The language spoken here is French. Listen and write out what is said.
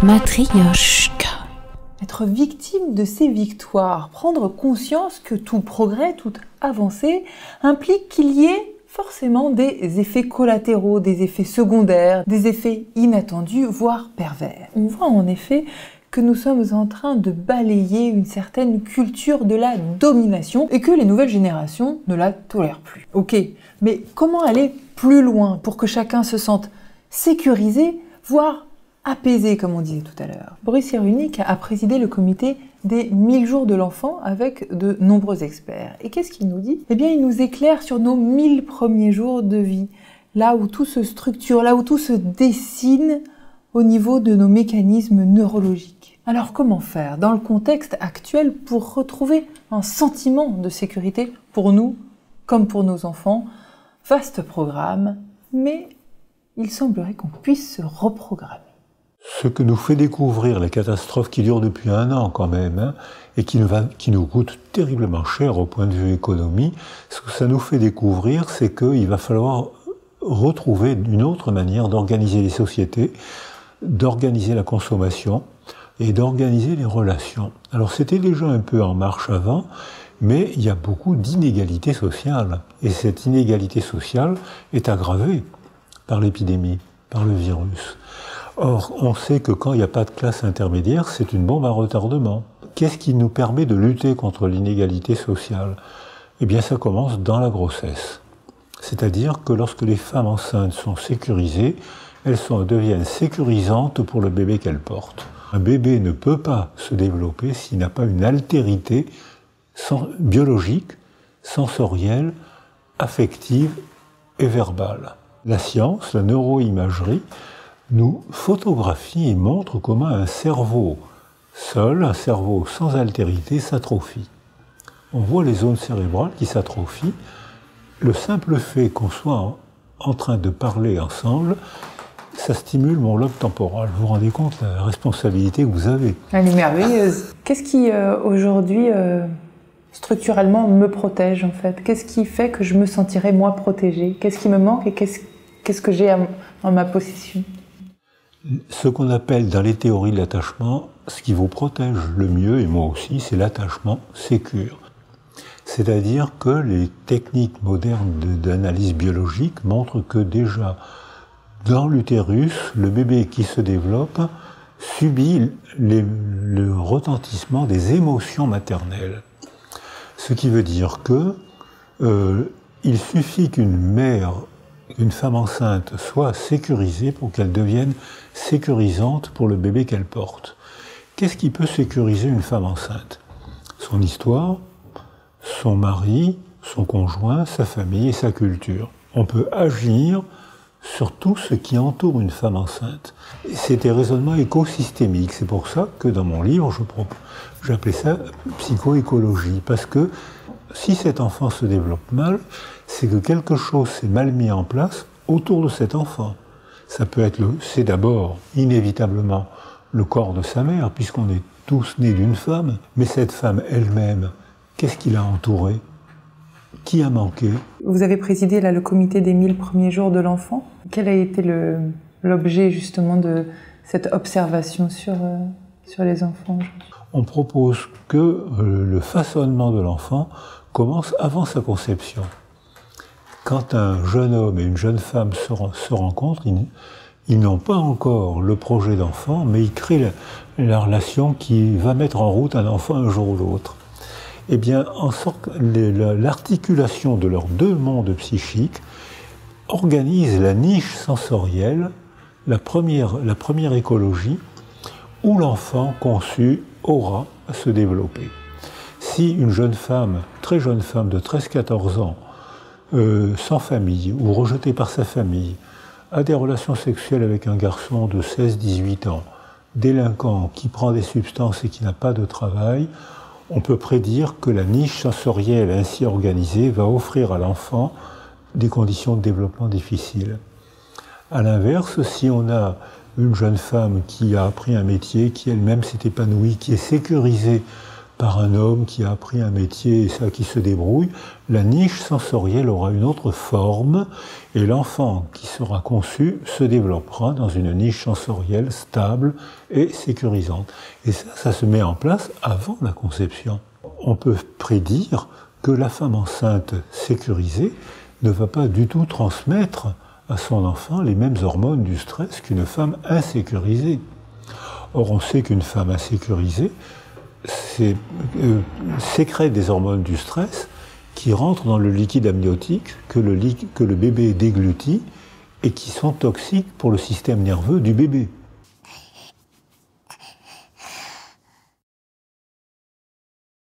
Matryoshka. Être victime de ses victoires, prendre conscience que tout progrès, toute avancée implique qu'il y ait forcément des effets collatéraux, des effets secondaires, des effets inattendus, voire pervers. On voit en effet que nous sommes en train de balayer une certaine culture de la domination et que les nouvelles générations ne la tolèrent plus. Ok, mais comment aller plus loin pour que chacun se sente sécurisé, voire apaisé, comme on disait tout à l'heure? Boris Cyrulnik a présidé le comité des 1000 jours de l'enfant avec de nombreux experts. Et qu'est-ce qu'il nous dit? Eh bien, il nous éclaire sur nos 1000 premiers jours de vie, là où tout se structure, là où tout se dessine au niveau de nos mécanismes neurologiques. Alors comment faire dans le contexte actuel pour retrouver un sentiment de sécurité pour nous comme pour nos enfants? Vaste programme, mais il semblerait qu'on puisse se reprogrammer. Ce que nous fait découvrir la catastrophe qui dure depuis 1 an quand même, et qui nous coûte terriblement cher au point de vue économie, ce que ça nous fait découvrir, c'est qu'il va falloir retrouver une autre manière d'organiser les sociétés, d'organiser la consommation et d'organiser les relations. Alors c'était déjà un peu en marche avant, mais il y a beaucoup d'inégalités sociales. Et cette inégalité sociale est aggravée par l'épidémie, par le virus. Or, on sait que quand il n'y a pas de classe intermédiaire, c'est une bombe à retardement. Qu'est-ce qui nous permet de lutter contre l'inégalité sociale? Eh bien, ça commence dans la grossesse. C'est-à-dire que lorsque les femmes enceintes sont sécurisées, elles deviennent sécurisantes pour le bébé qu'elles portent. Un bébé ne peut pas se développer s'il n'a pas une altérité biologique, sensorielle, affective et verbale. La science, la neuroimagerie, nous photographie et montre comment un cerveau seul, un cerveau sans altérité, s'atrophie. On voit les zones cérébrales qui s'atrophient. Le simple fait qu'on soit en train de parler ensemble, ça stimule mon lobe temporal. Vous vous rendez compte de la responsabilité que vous avez? Elle est merveilleuse. Qu'est-ce qui, aujourd'hui, structurellement, me protège, en fait? Qu'est-ce qui fait que je me sentirais, moi, protégée? Qu'est-ce qui me manque et qu'est-ce que j'ai en ma possession? Ce qu'on appelle dans les théories de l'attachement, ce qui vous protège le mieux, et moi aussi, c'est l'attachement sécure. C'est-à-dire que les techniques modernes d'analyse biologique montrent que déjà, dans l'utérus, le bébé qui se développe subit le retentissement des émotions maternelles. Ce qui veut dire que il suffit qu'une mère, une femme enceinte, soit sécurisée pour qu'elle devienne sécurisante pour le bébé qu'elle porte. Qu'est-ce qui peut sécuriser une femme enceinte? Son histoire, son mari, son conjoint, sa famille et sa culture. On peut agir sur tout ce qui entoure une femme enceinte. C'est des raisonnements écosystémiques. C'est pour ça que dans mon livre, j'appelais ça psychoécologie. Parce que si cet enfant se développe mal, c'est que quelque chose s'est mal mis en place autour de cet enfant. Ça peut être, c'est d'abord, inévitablement, le corps de sa mère, puisqu'on est tous nés d'une femme. Mais cette femme elle-même, qu'est-ce qui l'a entourée? Qui a manqué? Vous avez présidé là, le comité des 1000 premiers jours de l'enfant. Quel a été l'objet justement de cette observation sur les enfants? On propose que le façonnement de l'enfant commence avant sa conception. Quand un jeune homme et une jeune femme se rencontrent, ils n'ont pas encore le projet d'enfant, mais ils créent la relation qui va mettre en route un enfant un jour ou l'autre. Eh bien, en sorte, l'articulation de leurs deux mondes psychiques organise la niche sensorielle, la première écologie, où l'enfant conçu aura à se développer. Si une jeune femme, très jeune femme de 13-14 ans, sans famille ou rejetée par sa famille, a des relations sexuelles avec un garçon de 16-18 ans, délinquant, qui prend des substances et qui n'a pas de travail, on peut prédire que la niche sensorielle ainsi organisée va offrir à l'enfant des conditions de développement difficiles. A l'inverse, si on a une jeune femme qui a appris un métier, qui elle-même s'est épanouie, qui est sécurisée par un homme qui a appris un métier et ça qui se débrouille, la niche sensorielle aura une autre forme et l'enfant qui sera conçu se développera dans une niche sensorielle stable et sécurisante. Et ça se met en place avant la conception. On peut prédire que la femme enceinte sécurisée ne va pas du tout transmettre à son enfant les mêmes hormones du stress qu'une femme insécurisée. Or, on sait qu'une femme insécurisée sécrète des hormones du stress qui rentrent dans le liquide amniotique que le bébé déglutit et qui sont toxiques pour le système nerveux du bébé.